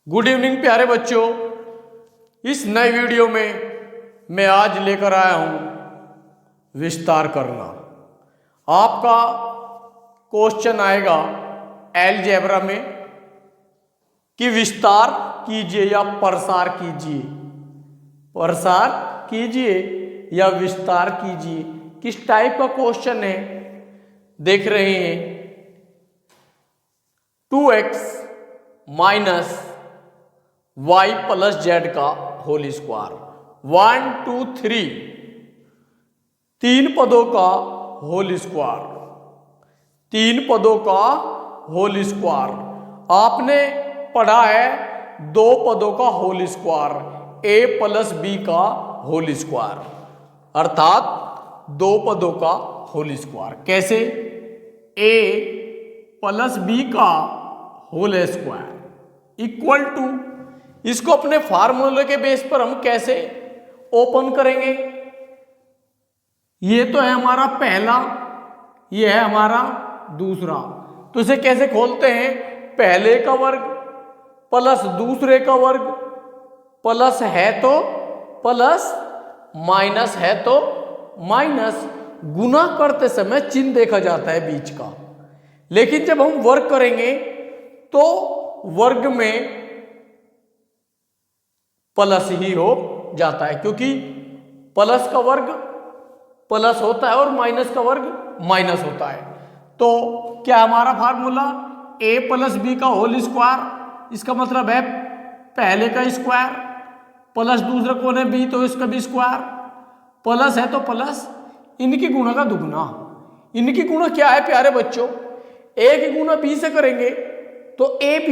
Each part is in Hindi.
गुड इवनिंग प्यारे बच्चों। इस नए वीडियो में मैं आज लेकर आया हूं विस्तार करना। आपका क्वेश्चन आएगा अलजेब्रा में कि विस्तार कीजिए या प्रसार कीजिए, प्रसार कीजिए या विस्तार कीजिए। किस टाइप का क्वेश्चन है देख रहे हैं। 2x minus y plus Z का होल स्क्वायर 1 2 3 तीन पदों का होल स्क्वायर, तीन पदों का होल स्क्वायर। आपने पढ़ा है दो पदों का whole square a plus B का होल स्क्वायर, अर्थात दो पदों का होल स्क्वायर। कैसे? a प्लस बी का होल स्क्वायर इक्वल टू, इसको अपने फार्मूले के बेस पर हम कैसे ओपन करेंगे? ये तो है हमारा पहला, ये है हमारा दूसरा। तो इसे कैसे खोलते हैं? पहले का वर्ग प्लस दूसरे का वर्ग, प्लस है तो प्लस, माइनस है तो माइनस। गुना करते समय चिन्ह देखा जाता है बीच का, लेकिन जब हम वर्ग करेंगे तो वर्ग में प्लस ही हो जाता है, क्योंकि प्लस का वर्ग प्लस होता है और माइनस का वर्ग माइनस होता है। तो क्या हमारा फार्मूला a प्लस बी का होल स्क्वायर, इसका मतलब है पहले का स्क्वायर प्लस दूसरा कौन है b, तो इसका भी स्क्वायर, प्लस है तो प्लस, इनकी गुणा का दुगना। इनकी गुणा क्या है प्यारे बच्चों? a की गुणा b से करेंगे तो ab,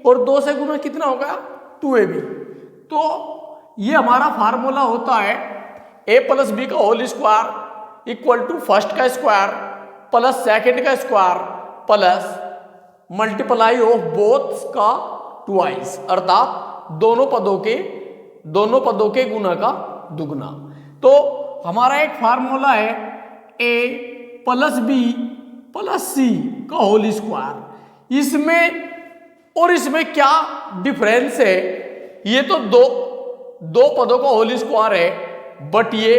और 2 से गुणा कितना होगा? 2ab। तो ये हमारा फार्मूला होता है a प्लस बी का whole square equal to first का स्क्वायर प्लस सेकंड का square plus multiply of both का ट्वाइस, अर्थात दोनों पदों के गुना का दुगना। तो हमारा एक फार्मूला है a प्लस बी प्लस सी का होल स्क्वायर। इसमें और इसमें क्या डिफरेंस है? ये तो दो पदों का होल स्क्वायर है, बट ये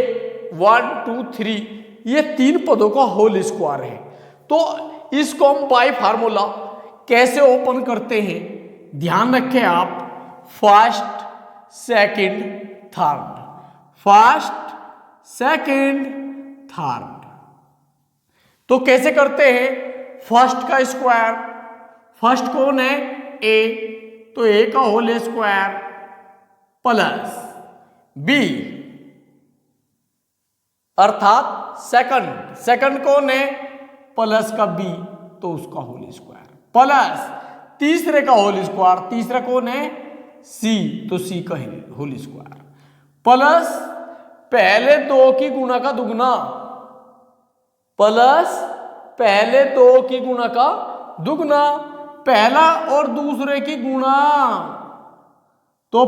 1 2 3 ये तीन पदों का होल स्क्वायर है। तो इसको हम बाय फार्मूला कैसे ओपन करते हैं? ध्यान रखें आप, first second third, first second third. तो कैसे करते हैं? फर्स्ट का स्क्वायर, फर्स्ट कौन है? a, तो a का होल स्क्वायर प्लस बी, अर्थात सेकंड कौन है? प्लस का बी, तो उसका होल स्क्वायर प्लस तीसरे का होल स्क्वायर, तीसरा कौन है? सी, तो सी का होल स्क्वायर प्लस पहले दो की गुणा का दुगना, प्लस पहले दो की गुणा का दुगना, पहला और दूसरे की गुणा, तो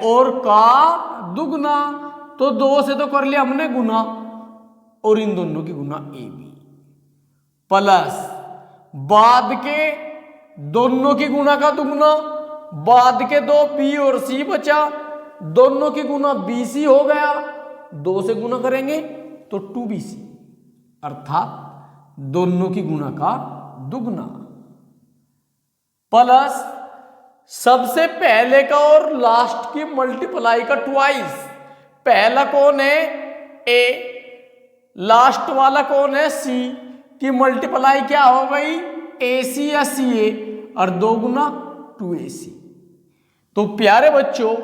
और का दुगना, तो 2 से तो कर लिया हमने गुना, और इन दोनों की गुना ए बी, प्लस बाद के दोनों की गुना का दुगना, बाद के दो बी और सी बचा, दोनों की गुना बी सी हो गया, 2 से गुना करेंगे तो 2bc, अर्थात दोनों की गुना का दुगना, प्लस सबसे पहले का और लास्ट की मल्टीप्लाई का ट्वाइस। पहला कौन है? a, लास्ट वाला कौन है? c, की मल्टीप्लाई क्या हो गई? ac या ca, और 2 गुना 2ac। तो प्यारे बच्चों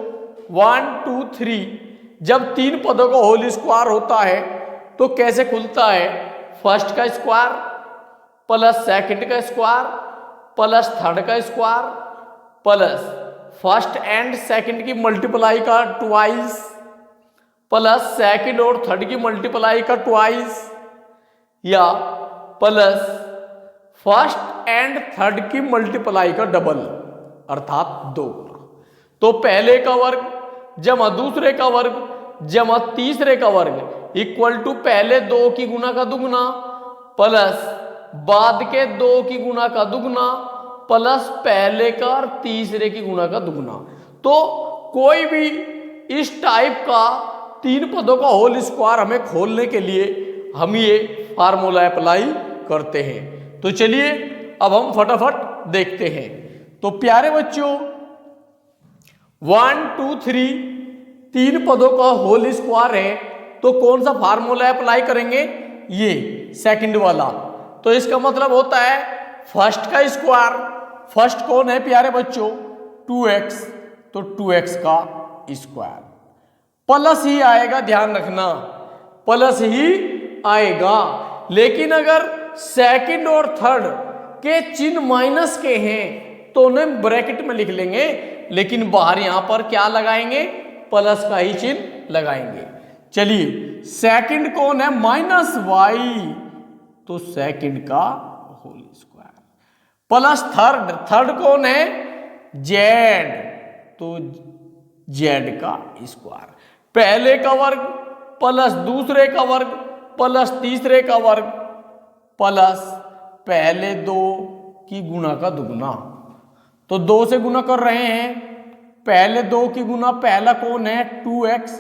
1 2 3 जब तीन पदों का होल स्क्वायर होता है तो कैसे खुलता है? फर्स्ट का स्क्वायर प्लस सेकंड का स्क्वायर प्लस थर्ड का square plus first and second की मल्टीप्लाई का ट्वाइस प्लस सेकंड और थर्ड की मल्टीप्लाई का ट्वाइस, या प्लस फर्स्ट एंड थर्ड की मल्टीप्लाई का डबल, अर्थात 2 गुना। तो पहले का वर्ग जमा दूसरे का वर्ग जमा तीसरे का वर्ग इक्वल टू पहले 2 की गुना का दुगना प्लस बाद के 2 की गुना का दुगना प्लस पहले का और तीसरे की गुणा का दुगना। तो कोई भी इस टाइप का तीन पदों का होल स्क्वायर हमें खोलने के लिए हम ये फार्मूला अप्लाई करते हैं। तो चलिए अब हम फटाफट देखते हैं। तो प्यारे बच्चों 1 2 3 तीन पदों का होल स्क्वायर है, तो कौन सा फार्मूला अप्लाई करेंगे? ये सेकंड वाला। तो इसका मतलब होता है फर्स्ट का स्क्वायर, फर्स्ट कौन है प्यारे बच्चों? 2x, तो 2x का स्क्वायर प्लस ही आएगा, ध्यान रखना प्लस ही आएगा। लेकिन अगर सेकंड और थर्ड के चिन्ह माइनस के हैं तो उन्हें ब्रैकेट में लिख लेंगे, लेकिन बाहर यहां पर क्या लगाएंगे? प्लस का ही चिन्ह लगाएंगे। चलिए सेकंड कौन है? -y, तो सेकंड का whole square plus third, third कौन है? z, तो z का स्क्वायर। पहले का वर्ग प्लस दूसरे का वर्ग प्लस तीसरे का वर्ग प्लस पहले दो की गुणा का दुगना। तो दो से गुणा कर रहे हैं, पहले दो की गुणा पहला कौन है? 2x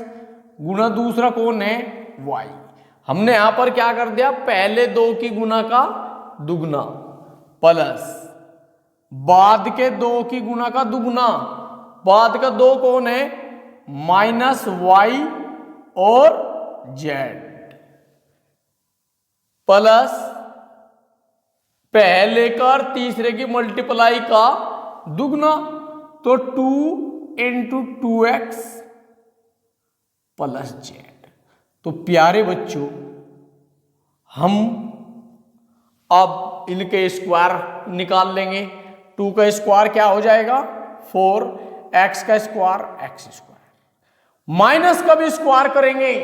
गुणा दूसरा कौन है? y। हमने यहां पर क्या कर दिया? पहले दो की गुणा का दुगना प्लस बाद के दो की गुणा का दुगना, बाद का दो कौन है? -y और z प्लस पहले का और तीसरे की मल्टीप्लाई का दुगना, तो 2 × 2x प्लस z। तो प्यारे बच्चों हम अब इनके स्क्वायर निकाल लेंगे। 2 का स्क्वायर क्या हो जाएगा? 4, x का स्क्वायर x स्क्वायर। माइनस का भी स्क्वायर करेंगे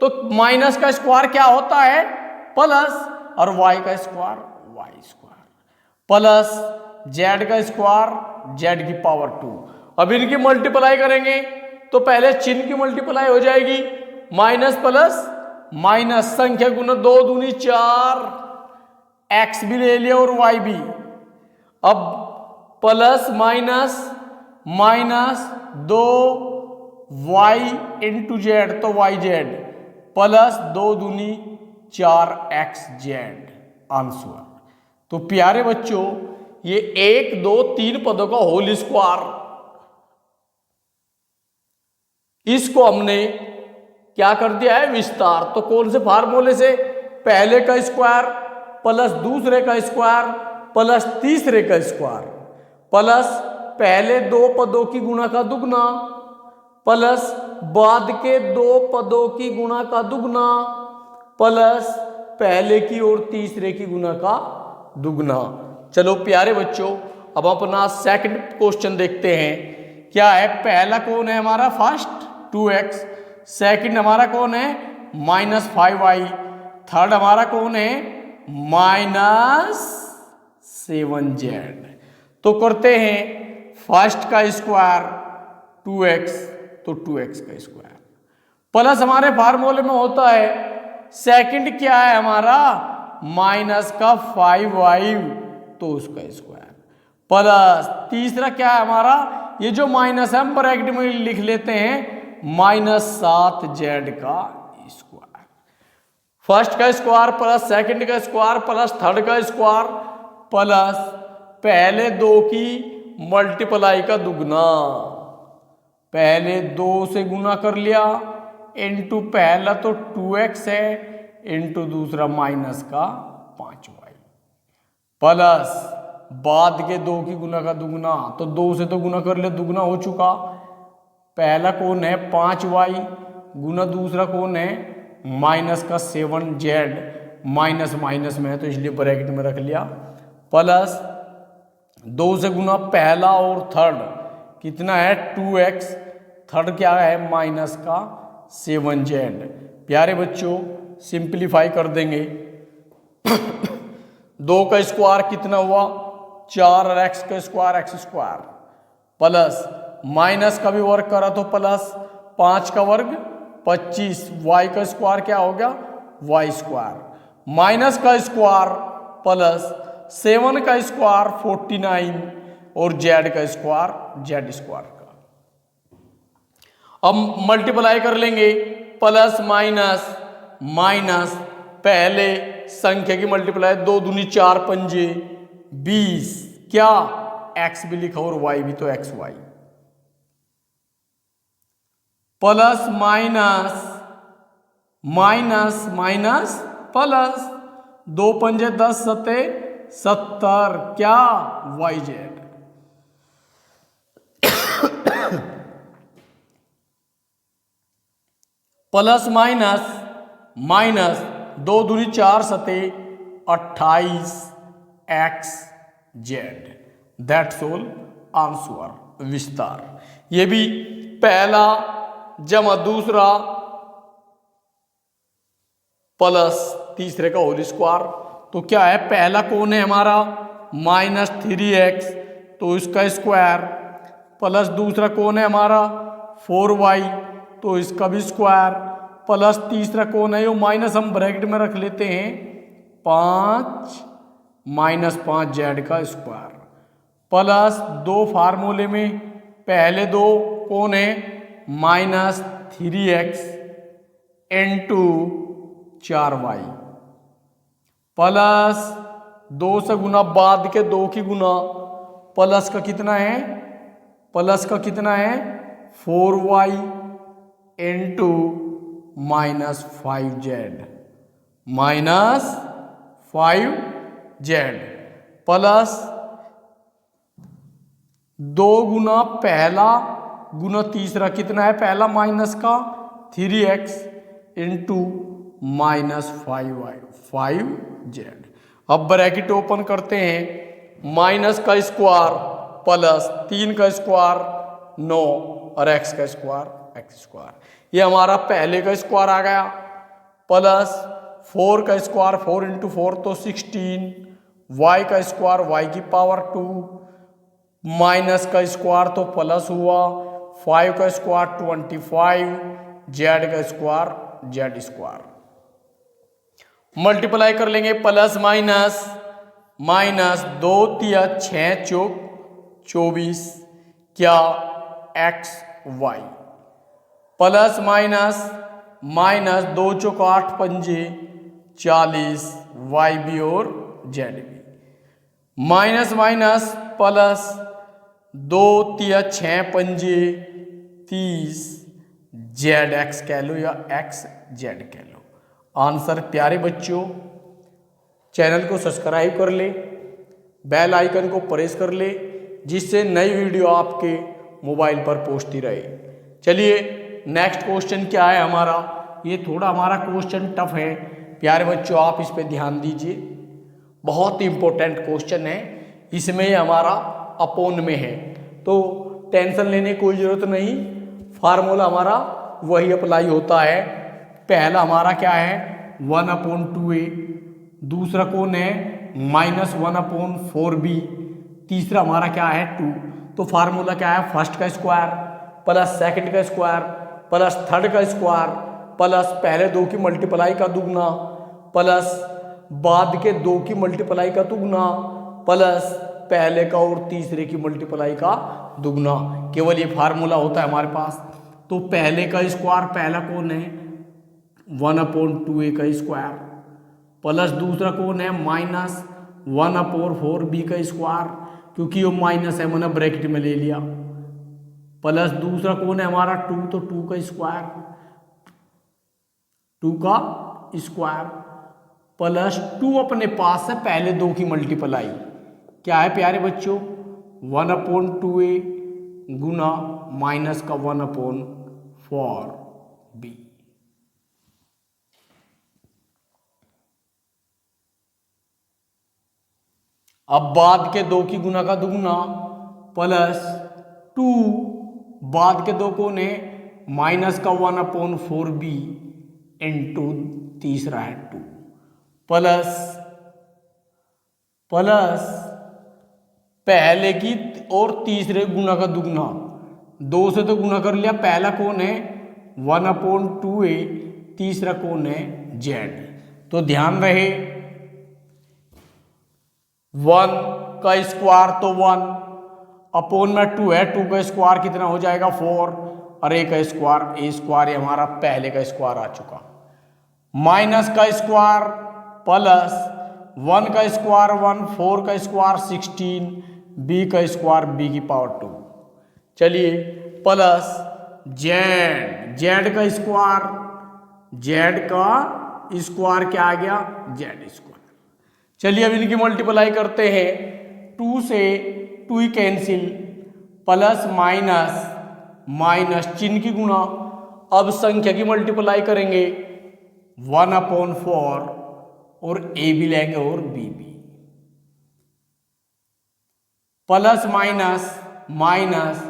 तो माइनस का स्क्वायर क्या होता है? प्लस, और y का square y square plus z का स्क्वायर z की पावर 2। अब इनकी मल्टीप्लाई करेंगे तो पहले चिन्ह की मल्टीप्लाई हो जाएगी, माइनस प्लस माइनस, संख्या गुना 2 दूनी 4, x भी ले लिया और y भी। अब plus minus minus 2y × z, तो yz प्लस 2 दूनी 4xz आंसर। तो प्यारे बच्चों ये 1 2 3 पदों का होल स्क्वायर, इसको हमने क्या कर दिया है? विस्तार। तो कौन से फार्मूले से? पहले का स्क्वायर प्लस दूसरे का स्क्वायर प्लस तीसरे का स्क्वायर प्लस पहले दो पदों की गुणा का दुगना प्लस बाद के दो पदों की गुणा का दुगना प्लस पहले की और तीसरे की गुणा का दुगना। चलो प्यारे बच्चों अब अपना सेकंड क्वेश्चन देखते हैं। क्या है? पहला कौन है हमारा? फर्स्ट 2x, सेकंड हमारा कौन है? -5y, थर्ड हमारा कौन है? -7z। तो करते हैं फर्स्ट का स्क्वायर 2x, तो 2x का स्क्वायर प्लस हमारे फार्मूले में होता है सेकंड क्या है हमारा? माइनस का 5y, तो उसका स्क्वायर प्लस तीसरा क्या है हमारा? ये जो माइनस है हम ब्रैकेट में लिख लेते हैं, -7z का स्क्वायर। फर्स्ट का स्क्वायर प्लस सेकंड का स्क्वायर प्लस थर्ड का स्क्वायर प्लस पहले दो की मल्टीप्लाई का दुगना, पहले 2 से गुना कर लिया इनटू पहला तो 2x है इनटू दूसरा माइनस का 5y प्लस बाद के 2 की गुना का दुगना, तो 2 से तो गुना कर लिया, दुगना हो चुका। पहला कौन है? 5y गुना दूसरा कौन है? माइनस का 7z, माइनस माइनस में है तो इसलिए ब्रैकेट में रख लिया प्लस 2 से गुना पहला और थर्ड कितना है? 2x, थर्ड क्या है? माइनस का 7z। प्यारे बच्चों सिंप्लीफाई कर देंगे 2 का स्क्वायर कितना हुआ? 4 और x का square x square plus minus का भी वर्ग करा तो प्लस 5 का वर्ग 25, y का स्क्वायर क्या हो गया? y स्क्वायर माइनस का स्क्वायर प्लस 7 का स्क्वायर 49 और जेड का स्क्वायर जेड स्क्वायर का। अब मल्टीप्लाई कर लेंगे, प्लस माइनस माइनस, पहले संख्या की मल्टीप्लाई, 2 दूनी 4 पंजे 20, क्या x भी लिखा और y भी, तो X Y, plus minus minus minus plus, 2 पंजे 10 सते 70, क्या Y Z, plus minus minus, 2 दूनी 4 सते 28 X Z, that's all answer, विस्तार। ये भी पहला जमा दूसरा प्लस तीसरे का होल स्क्वायर, तो क्या है, पहला कौन है हमारा -3x, तो इसका स्क्वायर, प्लस दूसरा कौन है हमारा 4y, तो इसका भी स्क्वायर, प्लस तीसरा कौन है, यो माइनस हम ब्रैकेट में रख लेते हैं 5 -5 जेड का स्क्वायर, प्लस 2 फार्मूले में पहले 2 कौन है -3x इंटू 4y, प्लस 2 से गुना बाद के 2 की गुना, प्लस का कितना है, प्लस का कितना है 4y into -5z, -5z, plus 2 गुना पहला गुना तीसरा, कितना है पहला माइनस का 3x इंटू -5y 5z। अब ब्रैकेट ओपन करते हैं, माइनस का स्क्वायर प्लस 3 का स्क्वायर 9 और x का स्क्वायर x स्क्वायर, ये हमारा पहले का स्क्वायर आ गया, प्लस 4 का स्क्वायर 4 इंटू 4 तो 16, y का स्क्वायर y की पावर 2, माइनस का स्क्वायर तो प्लस हुआ, 5 का स्क्वायर 25, z का स्क्वायर z स्क्वायर। मल्टीप्लाई कर लेंगे, प्लस माइनस माइनस, 2 तिया 6 चौक 24, क्या x y, plus minus minus, 2 चौक 8 पंजे 40, y भी और z भी, माइनस माइनस प्लस, 2 तिया 6 पंजे 30, जेड एक्स कह लो या एक्स जेड कह लो। आंसर प्यारे बच्चों, चैनल को सब्सक्राइब कर ले, बेल आइकन को प्रेस कर ले, जिससे नई वीडियो आपके मोबाइल पर पहुंचती रहे। चलिए नेक्स्ट क्वेश्चन क्या है हमारा, ये थोड़ा हमारा क्वेश्चन टफ है प्यारे बच्चों, आप इस पे ध्यान दीजिए, बहुत इंपॉर्टेंट क्वेश्चन है, इसमें हमारा अपोन में है, तो टेंशन लेने की कोई ज़रूरत नहीं, फार्मूला हमारा वही अप्लाई होता है। पहला हमारा क्या है 1/2a, दूसरा कौन है -1/4b, तीसरा हमारा क्या है 2, तो फार्मूला क्या है, फर्स्ट का स्क्वायर प्लस सेकंड का स्क्वायर प्लस थर्ड का स्क्वायर प्लस पहले 2 की मल्टीप्लाई का दुगना प्लस बाद के 2 की मल्टीप्लाई का दुगना प्लस पहले का और तीसरे की मल्टीप्लाई का दुगना, केवल ये फार्मूला होता है हमारे पास। तो पहले का स्क्वायर, पहला कौन है 1/2a का स्क्वायर, प्लस दूसरा कौन है -1/4b का स्क्वायर, क्योंकि वो माइनस है मैंने ब्रैकेट में ले लिया, प्लस दूसरा कौन है हमारा 2, तो 2 का स्क्वायर, 2 का स्क्वायर प्लस 2 अपने पास है पहले 2 की मल्टीप्लाई, क्या है प्यारे बच्चों 1/2a गुना माइनस का 1/4b। अब बाद के 2 की गुना का दुगुना प्लस 2, बाद के 2 कौन है माइनस का 1/4b इंटू तीसरा है 2 प्लस प्लस पहले की और तीसरे गुना का दुगना, 2 से तो गुना कर लिया, पहला कौन है 1/2a, तीसरा कौन है z। तो ध्यान रहे 1 का स्क्वायर तो 1 अपोन में 2 है, 2 का स्क्वायर कितना हो जाएगा 4 और a का स्क्वायर ये हमारा पहले का स्क्वायर आ चुका, माइनस का स्क्वायर प्लस 1 का स्क्वायर 1, 4 का स्क्वायर 16, b का स्क्वायर b की पावर 2, चलिए प्लस z का स्क्वायर, z का स्क्वायर क्या आ गया z स्क्वायर। चलिए अब इनकी मल्टीप्लाई करते हैं, 2 से 2 ही कैंसिल, प्लस माइनस माइनस चिन्ह की गुणा, अब संख्या की मल्टीप्लाई करेंगे 1/4 और a भी लेंगे और b भी, प्लस माइनस माइनस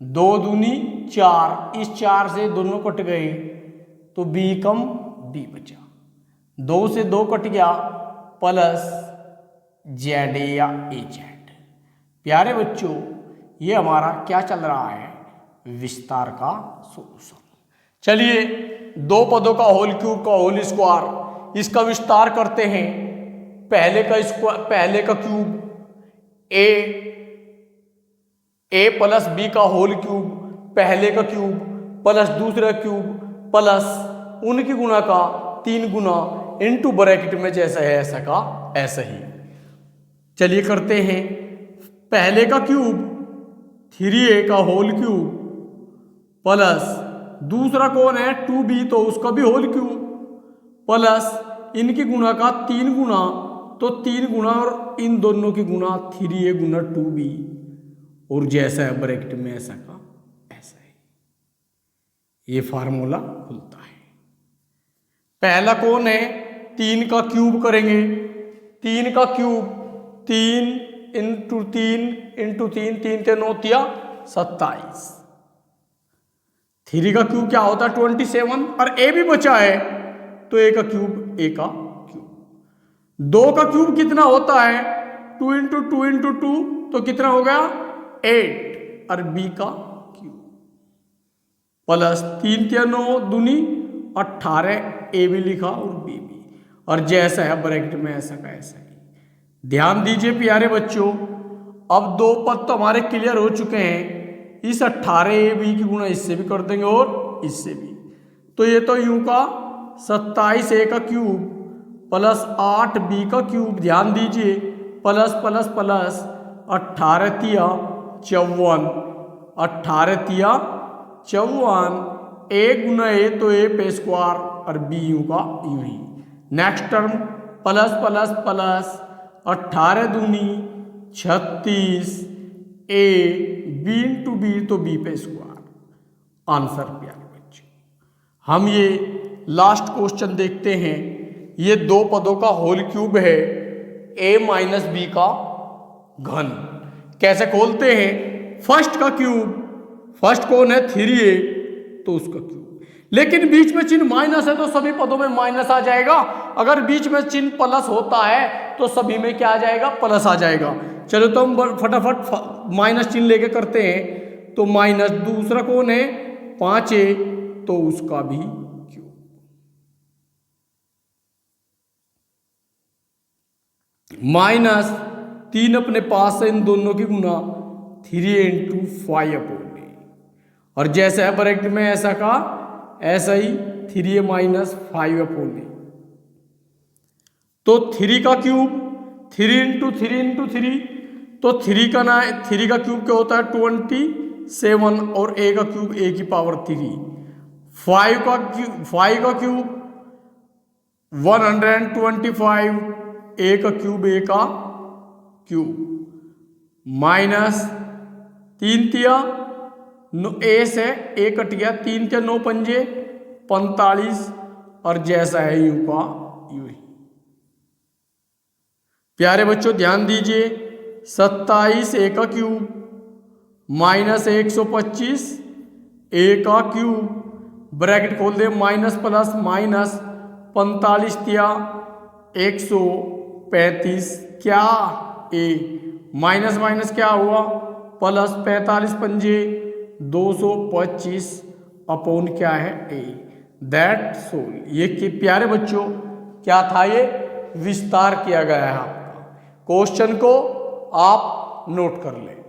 2 दूनी 4, इस 4 से दोनों कट गए तो b कम b बचा, 2 से 2 कट गया प्लस जेड या ए जेड। प्यारे बच्चों ये हमारा क्या चल रहा है, विस्तार का सोल्यूशन। चलिए दो पदों का होल क्यूब का होल स्क्वायर, इसका विस्तार करते हैं। पहले का क्यूब ए प्लस बी का होल क्यूब, पहले का क्यूब प्लस दूसरा क्यूब प्लस उनकी गुणा का 3 गुना इनटू ब्रैकेट में जैसा है ऐसा का ऐसा ही। चलिए करते हैं, पहले का क्यूब 3a का होल क्यूब प्लस दूसरा कौन है 2b तो उसका भी होल क्यूब प्लस इनकी गुणा का 3 गुना, तो 3 गुना और इन दोनों की गुणा 3a गुना 2b और जैसा है ब्रैकेट में ऐसा का ऐसा है। ये फार्मूला खुलता है। पहला कौन है 3 का क्यूब करेंगे, 3 का क्यूब 3 इंटू 3 इंटू 3, 3 ते 9 तिया 27। 3 का क्यूब क्या होता है 27 और a भी बचा है तो a का क्यूब a का क्यूब। 2 का क्यूब कितना होता है 2 इंटू 2 इंटू 2 तो कितना हो गया 8 और b का क्यूब प्लस 3 तिया 9 दूनी 18, a भी लिखा और b भी, और जैसा है ब्रैकेट में ऐसा का ऐसा ही। ध्यान दीजिए प्यारे बच्चों, अब 2 पद तो हमारे क्लियर हो चुके हैं। इस 18ab की गुणा इससे भी कर देंगे और इससे भी, तो ये तो यूं का 27a का क्यूब प्लस 8b का क्यूब, ध्यान दीजिए प्लस प्लस प्लस 18 तिया 54, 18 तिया 54, a गुना a तो a पे स्क्वायर और b यूं का यूं ही। Next term plus plus plus 18 दूनी 36, a b इंटू बी तो b पे स्क्वायर। आंसर प्यारे बच्चों, हम ये लास्ट क्वेश्चन देखते हैं। ये 2 पदों का होल क्यूब है a माइनस बी का घन। कैसे खोलते हैं, फर्स्ट का क्यूब, फर्स्ट कौन है 3a तो उसका क्यूब, लेकिन बीच में चिन्ह माइनस है तो सभी पदों में माइनस आ जाएगा। अगर बीच में चिन्ह प्लस होता है तो सभी में क्या आ जाएगा प्लस आ जाएगा। चलो तो हम फटाफट माइनस चिन्ह लेके करते हैं। तो माइनस दूसरा कौन है 5a तो उसका भी क्यूब, माइनस 3 अपने पास है इन दोनों की गुना 3 इंटू 5/a, और जैसा है ब्रैकेट में ऐसा का ऐसा ही 3a माइनस 5/a। तो 3 का क्यूब 3 इंटू 3 इंटू 3, तो 3 का क्यूब क्या होता है 27 और a का क्यूब a की पावर 3। 5 का क्यूब 125, a का क्यूब a का क्यूब माइनस 3 तिया a से a कट गया, 3 तिया 9 पंजे 45 और जैसा है यूं का यूं ही। प्यारे बच्चों ध्यान दीजिए, 27 a का क्यूब माइनस 125 a का क्यूब, ब्रैकेट खोल दे माइनस प्लस माइनस 45 तिया 135, क्या a माइनस माइनस क्या हुआ प्लस 45 पंजे 225 अपॉन क्या है a। That soul. ये कि प्यारे बच्चों क्या था, ये विस्तार किया गया है आपका। क्वेश्चन को आप नोट कर लें।